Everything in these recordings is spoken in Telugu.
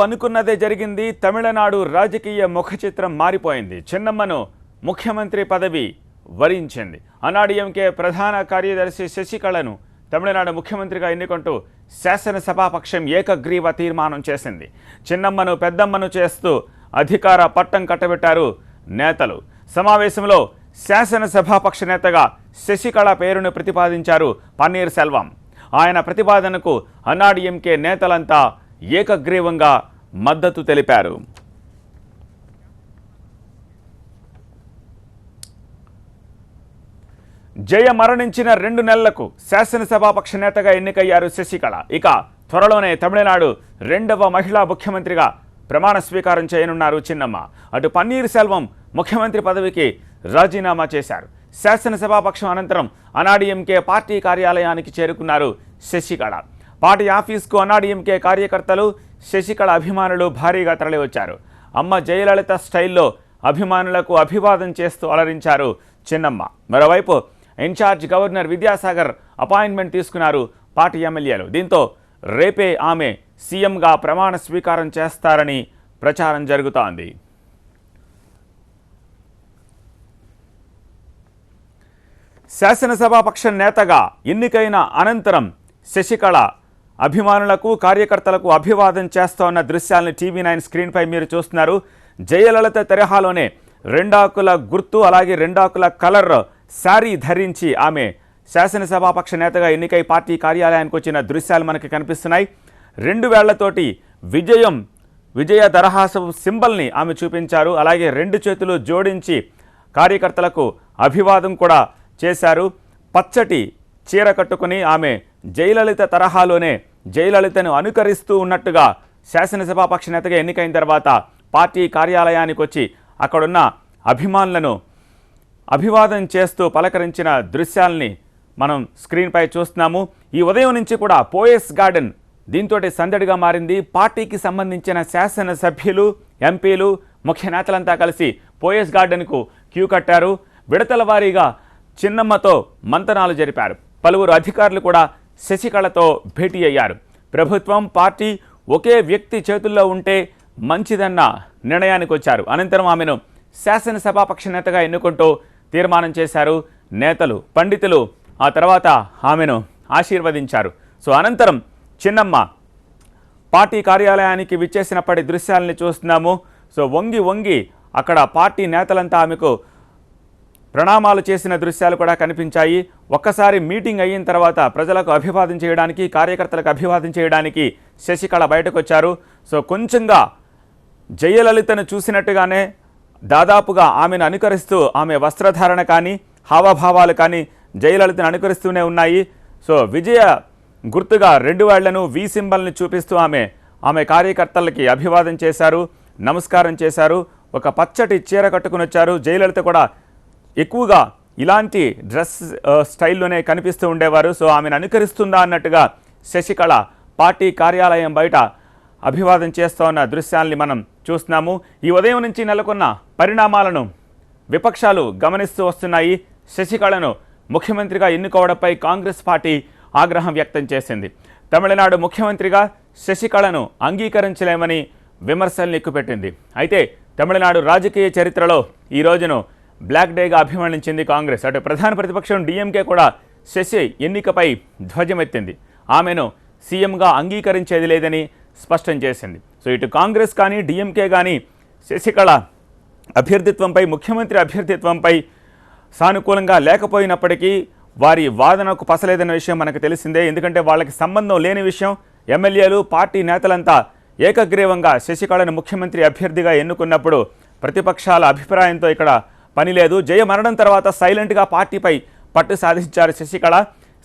అనుకున్నదే జరిగింది. తమిళనాడు రాజకీయ ముఖచిత్రం మారిపోయింది. చిన్నమ్మను ముఖ్యమంత్రి పదవి వరించింది. అన్నాడీఎంకే ప్రధాన కార్యదర్శి శశికళను తమిళనాడు ముఖ్యమంత్రిగా ఎన్నుకుంటూ శాసనసభాపక్షం ఏకగ్రీవ తీర్మానం చేసింది. చిన్నమ్మను పెద్దమ్మను చేస్తూ అధికార పట్టం కట్టబెట్టారు నేతలు. సమావేశంలో శాసనసభాపక్ష నేతగా శశికళ పేరును ప్రతిపాదించారు పన్నీర్ సెల్వం. ఆయన ప్రతిపాదనకు అన్నాడీఎంకే నేతలంతా ఏకగ్రీవంగా మద్దతు తెలిపారు. జయ మరణించిన 2 నెలలకు శాసనసభాపక్ష నేతగా ఎన్నికయ్యారు శశికళ. ఇక త్వరలోనే తమిళనాడు 2వ మహిళా ముఖ్యమంత్రిగా ప్రమాణ స్వీకారం చేయనున్నారు చిన్నమ్మ. అటు పన్నీర్ సెల్వం ముఖ్యమంత్రి పదవికి రాజీనామా చేశారు. శాసనసభాపక్షం అనంతరం అన్నాడీఎంకే పార్టీ కార్యాలయానికి చేరుకున్నారు శశికళ. పార్టీ ఆఫీస్కు అన్నాడీఎంకే కార్యకర్తలు, శశికళ అభిమానులు భారీగా తరలివచ్చారు. అమ్మ జయలలిత స్టైల్లో అభిమానులకు అభివాదం చేస్తూ అలరించారు చిన్నమ్మ. మరోవైపు ఇన్ఛార్జ్ గవర్నర్ విద్యాసాగర్ అపాయింట్మెంట్ తీసుకున్నారు పార్టీ ఎమ్మెల్యేలు. దీంతో రేపే ఆమె సీఎంగా ప్రమాణ స్వీకారం చేస్తారని ప్రచారం జరుగుతోంది. శాసనసభాపక్ష నేతగా ఎన్నికైన అనంతరం శశికళ అభిమానులకు, కార్యకర్తలకు అభివాదం చేస్తోన్న దృశ్యాలను TV9 స్క్రీన్పై మీరు చూస్తున్నారు. జయలలిత తరహాలోనే 2 ఆకుల గుర్తు, అలాగే 2 ఆకుల కలర్ శారీ ధరించి ఆమె శాసనసభాపక్ష నేతగా ఎన్నికై పార్టీ కార్యాలయానికి వచ్చిన దృశ్యాలు మనకి కనిపిస్తున్నాయి. 2 వేళ్లతోటి విజయ దరహాసం సింబల్ని ఆమె చూపించారు. అలాగే 2 చేతులు జోడించి కార్యకర్తలకు అభివాదం కూడా చేశారు. పచ్చటి చీర కట్టుకుని ఆమె జయలలిత తరహాలోనే జయలలితను అనుకరిస్తూ ఉన్నట్టుగా శాసనసభాపక్ష నేతగా ఎన్నికైన తర్వాత పార్టీ కార్యాలయానికి వచ్చి అక్కడున్న అభిమానులను అభివాదం చేస్తూ పలకరించిన దృశ్యాల్ని మనం స్క్రీన్పై చూస్తున్నాము. ఈ ఉదయం నుంచి కూడా పోయస్ గార్డెన్ దీంతో సందడిగా మారింది. పార్టీకి సంబంధించిన శాసనసభ్యులు, ఎంపీలు, ముఖ్య నేతలంతా కలిసి పోయస్ గార్డెన్కు క్యూ కట్టారు. విడతల వారీగా చిన్నమ్మతో మంతనాలు జరిపారు. పలువురు అధికారులు కూడా శశికళతో భేటీ అయ్యారు. ప్రభుత్వం, పార్టీ ఒకే వ్యక్తి చేతుల్లో ఉంటే మంచిదన్న నిర్ణయానికి వచ్చారు. అనంతరం ఆమెను శాసనసభాపక్ష నేతగా ఎన్నుకుంటూ తీర్మానం చేశారు నేతలు, పండితులు. ఆ తర్వాత ఆమెను ఆశీర్వదించారు. అనంతరం చిన్నమ్మ పార్టీ కార్యాలయానికి విచ్చేసినప్పటి దృశ్యాలని చూస్తున్నాము. వంగి వంగి అక్కడ పార్టీ నేతలంతా ఆమెకు ప్రణామాలు చేసిన దృశ్యాలు కూడా కనిపించాయి. ఒక్కసారి మీటింగ్ అయిన తర్వాత ప్రజలకు అభివాదం చేయడానికి, కార్యకర్తలకు అభివాదం చేయడానికి శశికళ బయటకు వచ్చారు. కొంచెంగా జయలలితను చూసినట్టుగానే దాదాపుగా ఆమెను అనుకరిస్తూ ఆమె వస్త్రధారణ కానీ, హావభావాలు కానీ జయలలితను అనుకరిస్తూనే ఉన్నాయి. విజయ గుర్తుగా 2 వేళ్లను వి సింబల్ని చూపిస్తూ ఆమె కార్యకర్తలకి అభివాదం చేశారు, నమస్కారం చేశారు. ఒక పచ్చటి చీర కట్టుకుని వచ్చారు. జయలలిత కూడా ఎక్కువగా ఇలాంటి డ్రెస్ స్టైల్లోనే కనిపిస్తూ ఉండేవారు. ఆమెను అనుకరిస్తుందా అన్నట్టుగా శశికళ పార్టీ కార్యాలయం బయట అభివాదం చేస్తోన్న దృశ్యాల్ని మనం చూస్తున్నాము. ఈ ఉదయం నుంచి నెలకొన్న పరిణామాలను విపక్షాలు గమనిస్తూ వస్తున్నాయి. శశికళను ముఖ్యమంత్రిగా ఎన్నుకోవడంపై కాంగ్రెస్ పార్టీ ఆగ్రహం వ్యక్తం చేసింది. తమిళనాడు ముఖ్యమంత్రిగా శశికళను అంగీకరించలేమని విమర్శల్ని ఎక్కుపెట్టింది. అయితే తమిళనాడు రాజకీయ చరిత్రలో ఈ రోజును బ్లాక్ డేగా అభివర్ణించింది కాంగ్రెస్. అటు ప్రధాన ప్రతిపక్షం డిఎంకే కూడా శశి ఎన్నికపై ధ్వజమెత్తింది. ఆమెను సీఎంగా అంగీకరించేది లేదని స్పష్టం చేసింది. ఇటు కాంగ్రెస్ కానీ, డిఎంకే కానీ శశికళ అభ్యర్థిత్వంపై, ముఖ్యమంత్రి అభ్యర్థిత్వంపై సానుకూలంగా లేకపోయినప్పటికీ వారి వాదనకు పసలేదన్న విషయం మనకు తెలిసిందే. ఎందుకంటే వాళ్ళకి సంబంధం లేని విషయం. ఎమ్మెల్యేలు, పార్టీ నేతలంతా ఏకగ్రీవంగా శశికళను ముఖ్యమంత్రి అభ్యర్థిగా ఎన్నుకున్నప్పుడు ప్రతిపక్షాల అభిప్రాయంతో ఇక్కడ పని లేదు. జయ మరణం తర్వాత సైలెంట్గా పార్టీపై పట్టు సాధించారు శశికళ.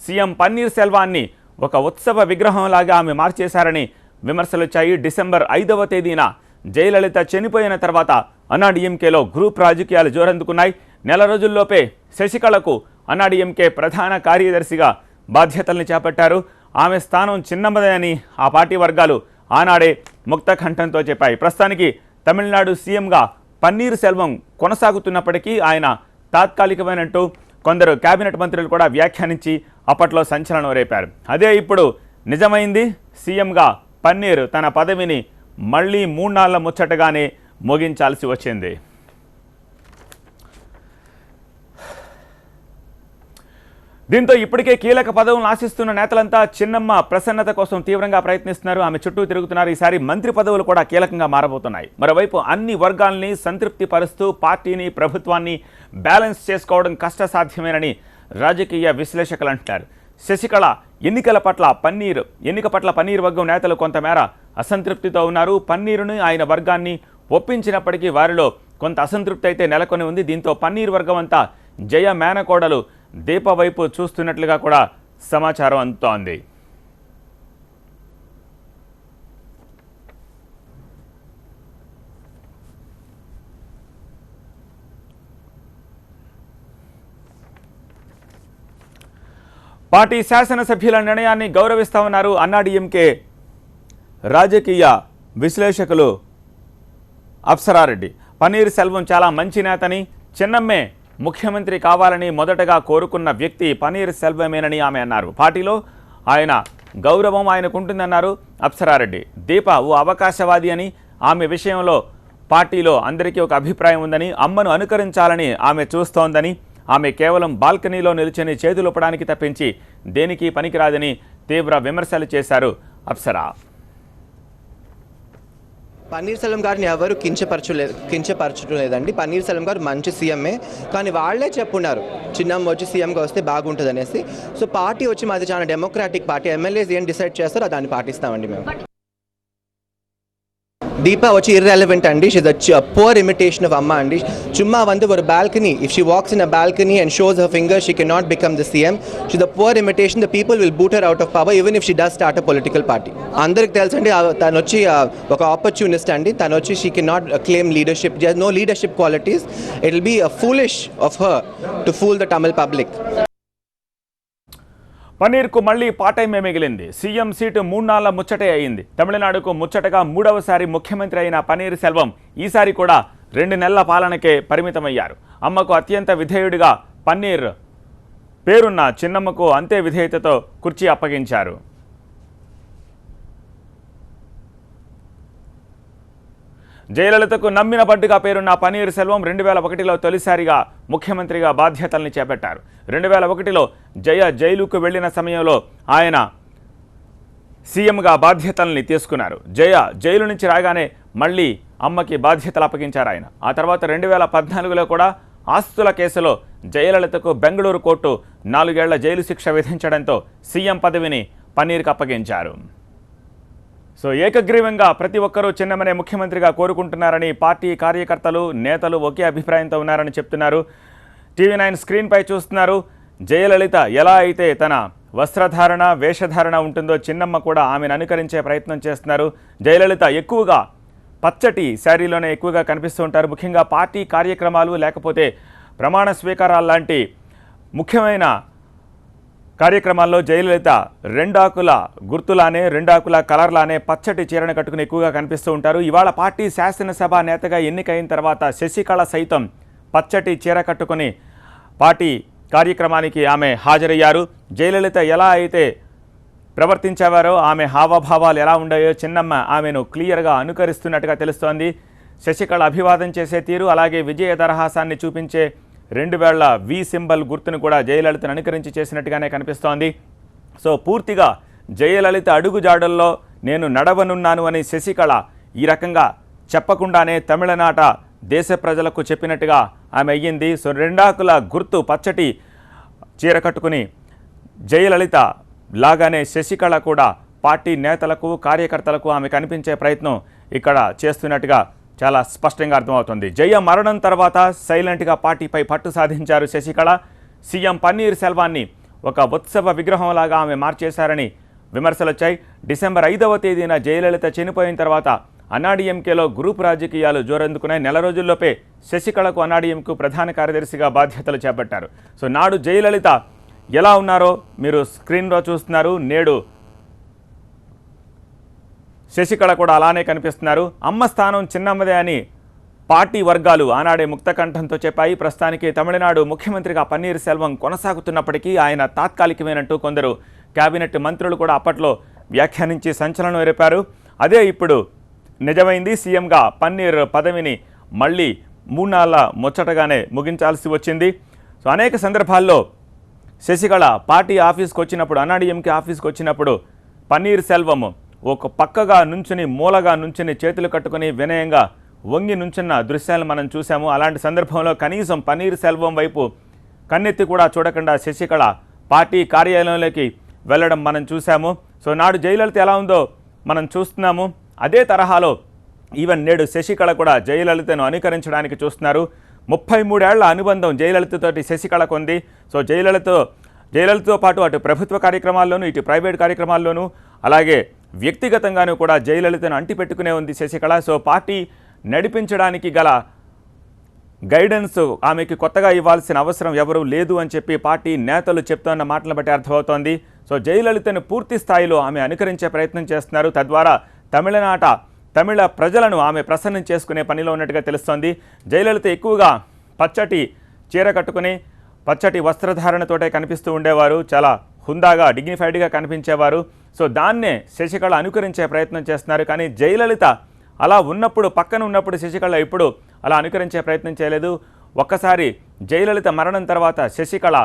సీఎం పన్నీర్ సెల్వాన్ని ఒక ఉత్సవ విగ్రహంలాగా ఆమె మార్చేశారని విమర్శలు వచ్చాయి. డిసెంబర్ 5వ తేదీన జయలలిత చనిపోయిన తర్వాత అన్నాడీఎంకేలో గ్రూప్ రాజకీయాలు జోరందుకున్నాయి. నెల రోజుల్లోపే శశికళకు అన్నాడీఎంకే ప్రధాన కార్యదర్శిగా బాధ్యతల్ని చేపట్టారు. ఆమె స్థానం చిన్నమ్మదే అని ఆ పార్టీ వర్గాలు ఆనాడే ముక్త కంఠంతో చెప్పాయి. ప్రస్తుతానికి తమిళనాడు సీఎంగా పన్నీర్ సెల్వం కొనసాగుతున్నప్పటికీ ఆయన తాత్కాలికమైనట్టు కొందరు కేబినెట్ మంత్రులు కూడా వ్యాఖ్యానించి అప్పట్లో సంచలనం రేపారు. అదే ఇప్పుడు నిజమైంది. సీఎంగా పన్నీర్ తన పదవిని మళ్ళీ 3 నాళ్ల ముచ్చటగానే ముగించాల్సి వచ్చింది. దీంతో ఇప్పటికే కీలక పదవులను ఆశిస్తున్న నేతలంతా చిన్నమ్మ ప్రసన్నత కోసం తీవ్రంగా ప్రయత్నిస్తున్నారు. ఆమె చుట్టూ తిరుగుతున్నారు. ఈసారి మంత్రి పదవులు కూడా కీలకంగా మారబోతున్నాయి. మరోవైపు అన్ని వర్గాల్ని సంతృప్తి పరుస్తూ పార్టీని ప్రభుత్వాన్ని బ్యాలెన్స్ చేసుకోవడం కష్టసాధ్యమేనని రాజకీయ విశ్లేషకులు అంటున్నారు. శశికళ ఎన్నిక పట్ల పన్నీర్ వర్గం నేతలు కొంతమేర అసంతృప్తితో ఉన్నారు. పన్నీరుని ఆయన వర్గాన్ని ఒప్పించినప్పటికీ వారిలో కొంత అసంతృప్తి అయితే నెలకొని ఉంది. దీంతో పన్నీర్ వర్గం అంతా జయ మేనకోడలు దీప వైపు చూస్తున్నట్లుగా కూడా సమాచారం అందుతోంది. పార్టీ శాసనసభ్యుల నిర్ణయాన్ని గౌరవిస్తామన్నారు అన్నాడీఎంకే రాజకీయ విశ్లేషకులు అప్సరారెడ్డి. పన్నీర్ సెల్వం చాలా మంచి నేతని, చిన్నమ్మే ముఖ్యమంత్రి కావాలని మొదటగా కోరుకున్న వ్యక్తి పన్నీర్ సెల్వమేనని ఆమె అన్నారు. పార్టీలో ఆయన గౌరవం ఆయనకుంటుందన్నారు అప్సరారెడ్డి. దీప ఓ అవకాశవాది అని, ఆమె విషయంలో పార్టీలో అందరికీ ఒక అభిప్రాయం ఉందని, అమ్మను అనుకరించాలని ఆమె చూస్తోందని, ఆమె కేవలం బాల్కనీలో నిల్చొని చేతులొప్పడానికి తప్పించి దేనికి పనికిరాదని తీవ్ర విమర్శలు చేశారు అప్సరా. పన్నీర్ సెల్వం గారిని ఎవరు కించపరచడం లేదండి. పన్నీర్ సెల్వం గారు మంచి సీఎంఏ, కానీ వాళ్ళే చెప్పున్నారు చిన్నమ్మ వచ్చి సీఎంగా వస్తే బాగుంటుంది అనేసి. సో పార్టీ వచ్చి మాది చాలా డెమోక్రాటిక్ పార్టీ, ఎమ్మెల్యేస్ ఏం డిసైడ్ చేస్తారో దాన్ని పాటిస్తామండి మేము. దీప వచ్చి irrelevant అండి. She's a poor imitation of అమ్మ అండి. చుమ్మా ஒரு balcony, if she walks in a balcony and shows her finger, she cannot become the CM. She's a poor imitation. The people will boot her out of power even if she does start a political party. అందరికి తెలుసండి తను వచ్చి ఒక ఆపర్చునిస్ట్ అండి. తను వచ్చి she cannot claim leadership. There are no leadership qualities. It will be foolish of her to fool the Tamil public. పన్నీర్కు మళ్లీ పాటైమే మిగిలింది. సీఎం సీటు 3 నాళ్ల ముచ్చటే అయింది. తమిళనాడుకు ముచ్చటగా 3వసారి ముఖ్యమంత్రి అయిన పన్నీర్ సెల్వం ఈసారి కూడా 2 నెలల పాలనకే పరిమితమయ్యారు. అమ్మకు అత్యంత విధేయుడిగా పన్నీర్ పేరున్న చిన్నమ్మకు అంతే విధేయతతో కుర్చీ అప్పగించారు. జయలలితకు నమ్మిన పట్టుగా పేరున్న పన్నీర్ సెల్వం 2001లో తొలిసారిగా ముఖ్యమంత్రిగా బాధ్యతల్ని చేపట్టారు. 2001లో జైలుకు వెళ్లిన సమయంలో ఆయన సీఎంగా బాధ్యతల్ని తీసుకున్నారు. జైలు నుంచి రాగానే మళ్ళీ అమ్మకి బాధ్యతలు అప్పగించారు ఆయన. ఆ తర్వాత 2014లో కూడా ఆస్తుల కేసులో జయలలితకు బెంగళూరు కోర్టు 4 ఏళ్ల జైలు శిక్ష విధించడంతో సీఎం పదవిని పన్నీర్కి అప్పగించారు. సో ఏకగ్రీవంగా ప్రతి ఒక్కరూ చిన్నమ్మనే ముఖ్యమంత్రిగా కోరుకుంటున్నారని పార్టీ కార్యకర్తలు నేతలు ఒకే అభిప్రాయంతో ఉన్నారని చెప్తున్నారు. టీవీ9 స్క్రీన్పై చూస్తున్నారు. జయలలిత ఎలా అయితే తన వస్త్రధారణ వేషధారణ ఉంటుందో చిన్నమ్మ కూడా ఆమెను అనుకరించే ప్రయత్నం చేస్తున్నారు. జయలలిత ఎక్కువగా పచ్చటి శారీలోనే ఎక్కువగా కనిపిస్తూ ఉంటారు. ముఖ్యంగా పార్టీ కార్యక్రమాలు లేకపోతే ప్రమాణ స్వీకారాలు లాంటి ముఖ్యమైన కార్యక్రమాల్లో జయలలిత 2 ఆకుల గుర్తులానే 2 ఆకుల కలర్లానే పచ్చటి చీరను కట్టుకుని ఎక్కువగా కనిపిస్తూ ఉంటారు. ఇవాళ పార్టీ శాసనసభ నేతగా ఎన్నికైన తర్వాత శశికళ సైతం పచ్చటి చీర కట్టుకుని పార్టీ కార్యక్రమానికి ఆమె హాజరయ్యారు. జయలలిత ఎలా అయితే ప్రవర్తించేవారో ఆమె హావభావాలు ఎలా ఉన్నాయో చిన్నమ్మ ఆమెను క్లియర్గా అనుకరిస్తున్నట్టుగా తెలుస్తోంది. శశికళ అభివాదం చేసే తీరు, అలాగే విజయ దరహాసాన్ని చూపించే 2 వేళ్ల వి సింబల్ గుర్తును కూడా జయలలితను అనుకరించి చేసినట్టుగానే కనిపిస్తోంది. సో పూర్తిగా జయలలిత అడుగుజాడల్లో నేను నడవనున్నాను అని శశికళ ఈ రకంగా చెప్పకుండానే తమిళనాట దేశ ప్రజలకు చెప్పినట్టుగా ఆమె అయ్యింది. సో 2 ఆకుల గుర్తు పచ్చటి చీర కట్టుకుని జయలలిత లాగానే శశికళ కూడా పార్టీ నేతలకు కార్యకర్తలకు ఆమె కనిపించే ప్రయత్నం ఇక్కడ చేస్తున్నట్టుగా చాలా స్పష్టంగా అర్థమవుతుంది. జయ మరణం తర్వాత సైలెంట్గా పార్టీపై పట్టు సాధించారు శశికళ. సీఎం పన్నీర్ సెల్వాన్ని ఒక ఉత్సవ విగ్రహంలాగా ఆమె మార్చేశారని విమర్శలు వచ్చాయి. డిసెంబర్ 5వ తేదీన జయలలిత చనిపోయిన తర్వాత అన్నాడీఎంకేలో గ్రూప్ రాజకీయాలు జోరందుకున్నాయి. నెల రోజుల్లోపే శశికళకు అన్నాడీఎంకు ప్రధాన కార్యదర్శిగా బాధ్యతలు చేపట్టారు. సో నాడు జయలలిత ఎలా ఉన్నారో మీరు స్క్రీన్లో చూస్తున్నారు. నేడు శశికళ కూడా అలానే కనిపిస్తున్నారు. అమ్మ స్థానం చిన్నమ్మదే అని పార్టీ వర్గాలు ఆనాడే ముక్తకంఠంతో చెప్పాయి. ప్రస్తుతానికి తమిళనాడు ముఖ్యమంత్రిగా పన్నీర్ సెల్వం కొనసాగుతున్నప్పటికీ ఆయన తాత్కాలికమేనంటూ కొందరు కేబినెట్ మంత్రులు కూడా అప్పట్లో వ్యాఖ్యానించి సంచలనం రేపారు. అదే ఇప్పుడు నిజమైంది. సీఎంగా పన్నీర్ పదవిని మళ్ళీ 3 నెలల ముచ్చటగానే ముగించాల్సి వచ్చింది. సో అనేక సందర్భాల్లో శశికళ పార్టీ ఆఫీస్కి వచ్చినప్పుడు, అన్నాడీఎంకే ఆఫీస్కి వచ్చినప్పుడు పన్నీర్ సెల్వం ఒక పక్కగా నుంచుని, మూలగా నుంచుని, చేతులు కట్టుకుని వినయంగా వంగి నుంచున్న దృశ్యాలు మనం చూసాము. అలాంటి సందర్భంలో కనీసం పన్నీర్ సెల్వం వైపు కన్నెత్తి కూడా చూడకుండా శశికళ పార్టీ కార్యాలయంలోకి వెళ్ళడం మనం చూసాము. సో నాడు జయలలిత ఎలా ఉందో మనం చూస్తున్నాము. అదే తరహాలో ఈవెన్ నేడు శశికళ కూడా జయలలితను అనుకరించడానికి చూస్తున్నారు. 33 ఏళ్ల అనుబంధం జయలలితతోటి శశికళకు ఉంది. సో జయలలితతో పాటు అటు ప్రభుత్వ కార్యక్రమాల్లోనూ, ఇటు ప్రైవేట్ కార్యక్రమాల్లోనూ, అలాగే వ్యక్తిగతంగానూ కూడా జయలలితను అంటిపెట్టుకునే ఉంది శశికళ. సో పార్టీ నడిపించడానికి గల గైడెన్స్ ఆమెకి కొత్తగా ఇవ్వాల్సిన అవసరం ఎవరూ లేదు అని చెప్పి పార్టీ నేతలు చెప్తున్న మాటలను బట్టి అర్థమవుతోంది. సో జయలలితను పూర్తి స్థాయిలో ఆమె అనుకరించే ప్రయత్నం చేస్తున్నారు. తద్వారా తమిళ ప్రజలను ఆమె ప్రసన్నం చేసుకునే పనిలో ఉన్నట్టుగా తెలుస్తోంది. జయలలిత ఎక్కువగా పచ్చటి చీర కట్టుకుని పచ్చటి వస్త్రధారణతోటే కనిపిస్తూ ఉండేవారు. చాలా హుందాగా, డిగ్నిఫైడ్గా కనిపించేవారు. సో దాన్నే శశికళ అనుకరించే ప్రయత్నం చేస్తున్నారు. కానీ జయలలిత అలా ఉన్నప్పుడు, పక్కన ఉన్నప్పుడు శశికళ ఇప్పుడు అలా అనుకరించే ప్రయత్నం చేయలేదు. ఒక్కసారి జయలలిత మరణం తర్వాత శశికళ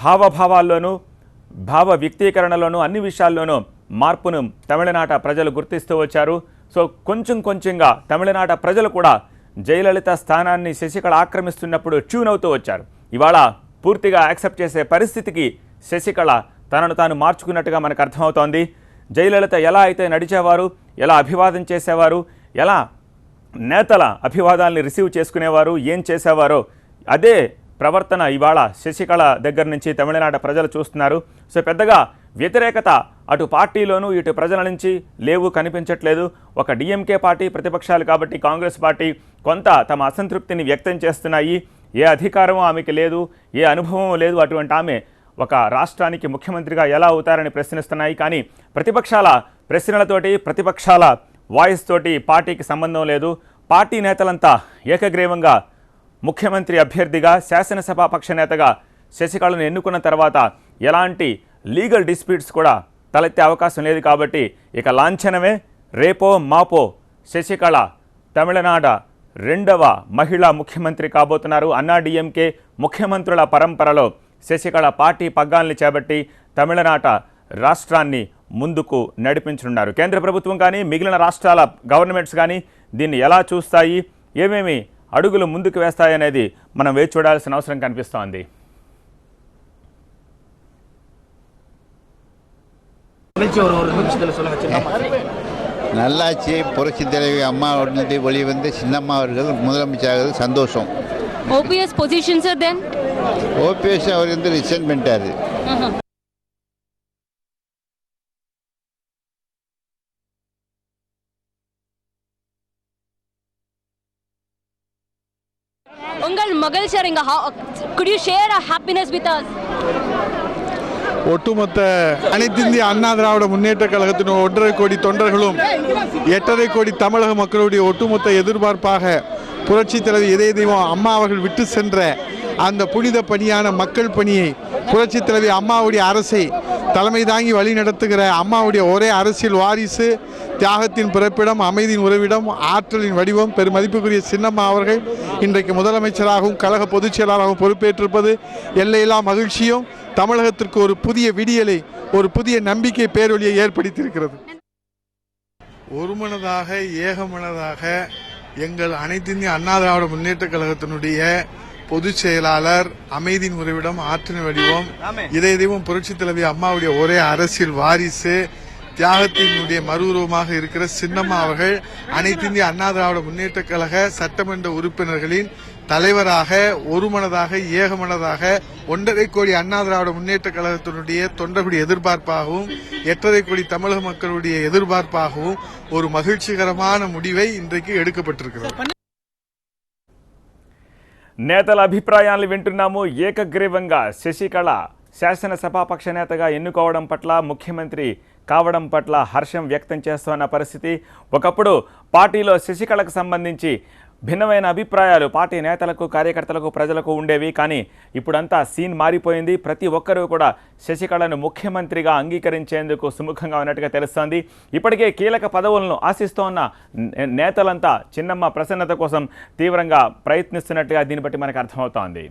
హావభావాల్లోనూ, భావ వ్యక్తీకరణలోనూ, అన్ని విషయాల్లోనూ మార్పును తమిళనాట ప్రజలు గుర్తిస్తూ వచ్చారు. సో కొంచెంగా తమిళనాట ప్రజలు కూడా జయలలిత స్థానాన్ని శశికళ ఆక్రమిస్తున్నప్పుడు ట్యూన్ అవుతూ వచ్చారు. ఇవాళ పూర్తిగా యాక్సెప్ట్ చేసే పరిస్థితికి శశికళ తనను తాను మార్చుకున్నట్టుగా మనకు అర్థమవుతోంది. జయలలిత ఎలా అయితే నడిచేవారు, ఎలా అభివాదం చేసేవారు, ఎలా నేతల అభివాదాల్ని రిసీవ్ చేసుకునేవారు, ఏం చేసేవారో అదే ప్రవర్తన ఇవాళ శశికళ దగ్గర నుంచి తమిళనాట ప్రజలు చూస్తున్నారు. సో పెద్దగా వ్యతిరేకత అటు పార్టీలోనూ ఇటు ప్రజల నుంచి కనిపించట్లేదు. ఒక డిఎంకే పార్టీ ప్రతిపక్షాలు కాబట్టి కాంగ్రెస్ పార్టీ కొంత తమ అసంతృప్తిని వ్యక్తం చేస్తున్నాయి. ఏ అధికారమూ ఆమెకి లేదు, ఏ అనుభవం లేదు. అటువంటి ఆమె ఒక రాష్ట్రానికి ముఖ్యమంత్రిగా ఎలా అవుతారని ప్రశ్నిస్తున్నాయి. కానీ ప్రతిపక్షాల ప్రశ్నలతోటి, ప్రతిపక్షాల వాయిస్ తోటి పార్టీకి సంబంధం లేదు. పార్టీ నేతలంతా ఏకగ్రీవంగా ముఖ్యమంత్రి అభ్యర్థిగా, శాసనసభాపక్ష నేతగా శశికళను ఎన్నుకున్న తర్వాత ఎలాంటి లీగల్ డిస్ప్యూట్స్ కూడా తలెత్తే అవకాశం లేదు. కాబట్టి ఇక లాంఛనమే, రేపో మాపో శశికళ తమిళనాట 2వ మహిళా ముఖ్యమంత్రి కాబోతున్నారు. అన్నాడీఎంకే ముఖ్యమంత్రుల పరంపరలో శశికళ పార్టీ పగ్గాల్ని చేపట్టి తమిళనాట రాష్ట్రాన్ని ముందుకు నడిపించనున్నారు. కేంద్ర ప్రభుత్వం కానీ, మిగిలిన రాష్ట్రాల గవర్నమెంట్స్ కానీ దీన్ని ఎలా చూస్తాయి, ఏమేమి అడుగులు ముందుకు వేస్తాయనేది మనం వేచి చూడాల్సిన అవసరం కనిపిస్తోంది. நல்லாட்சி புரட்சி தலைவி அம்மா உடனடி வெளிவந்து சின்னம்மா அவர்கள் முதலமைச்சராக சந்தோஷம். OPS position sir then? OPS அவர் வந்து ரிசைன் பண்ணிட்டாரு. உங்கள் மகள் சார் இங்க could you share a happiness with us? ஒட்டுமொத்த அனைத்து இந்திய அண்ணா திராவிட முன்னேற்ற கழகத்தின் 1.5 கோடி தொண்டர்களும் 8.5 கோடி தமிழக மக்களுடைய ஒட்டுமொத்த எதிர்பார்ப்பாக புரட்சி தலைவி இதய தெய்வம் அம்மா அவர்கள் விட்டு சென்ற அந்த புனித பணியான மக்கள் பணியை புரட்சி தலைவி அம்மாவுடைய அரசை தலைமை தாங்கி வழி நடத்துகிற அம்மாவுடைய ஒரே அரசியல் வாரிசு, தியாகத்தின் பிறப்பிடம், அமைதியின் உறவிடம், ஆற்றலின் வடிவம், பெருமதிப்புக்குரிய சின்னம்மா அவர்கள் இன்றைக்கு முதலமைச்சராகவும் கழக பொதுச் செயலாளராகவும் பொறுப்பேற்றிருப்பது எல்லையில்லா மகிழ்ச்சியும் தமிழகத்திற்கு ஒரு புதிய விடியலை, ஒரு புதிய நம்பிக்கை பேரொழியை ஏற்படுத்தியிருக்கிறது. ஒருமனதாக, ஏகமனதாக எங்கள் அனைத்து இந்திய அண்ணா திராவிட முன்னேற்ற கழகத்தினுடைய பொதுச் செயலாளர், அமைதியின் உறவிடம், ஆற்றின் வடிவம், இதய தெய்வம் புரட்சி தலைவி அம்மாவுடைய ஒரே அரசியல் வாரிசு, தியாகத்தினுடைய மறுரூபமாக இருக்கிற சின்னம்மா அவர்கள் அனைத்து இந்திய அண்ணா திராவிட முன்னேற்ற கழக சட்டமன்ற உறுப்பினர்களின் தலைவராக ஒருமனதாக, ஏகமனதாக 1.5 கோடி அண்ணா திராவிட முன்னேற்ற கழகத்தினுடைய தொண்டர்களுடைய எதிர்பார்ப்பாகவும் 8.5 கோடி தமிழக மக்களுடைய எதிர்பார்ப்பாகவும் ஒரு மகிழ்ச்சிகரமான முடிவை இன்றைக்கு எடுக்கப்பட்டிருக்கிறது. నేతల అభిప్రాయాలను వింటున్నాము. ఏకగ్రీవంగా శశికళ శాసనసభాపక్ష నేతగా ఎన్నుకోవడం పట్ల ముఖ్యమంత్రి కావడం పట్ల హర్షం వ్యక్తం చేస్తున్న పరిస్థితి. ఒకప్పుడు పార్టీలో శశికళకు సంబంధించి భిన్నమైన అభిప్రాయాలు పార్టీ నేతలకు, కార్యకర్తలకు, ప్రజలకు ఉండేవి. కానీ ఇప్పుడంతా సీన్ మారిపోయింది. ప్రతి ఒక్కరూ కూడా శశికళను ముఖ్యమంత్రిగా అంగీకరించేందుకు సుముఖంగా ఉన్నట్టుగా తెలుస్తోంది. ఇప్పటికే కీలక పదవులను ఆశిస్తోన్న నేతలంతా చిన్నమ్మ ప్రసన్నత కోసం తీవ్రంగా ప్రయత్నిస్తున్నట్టుగా దీన్ని బట్టి మనకు అర్థమవుతోంది.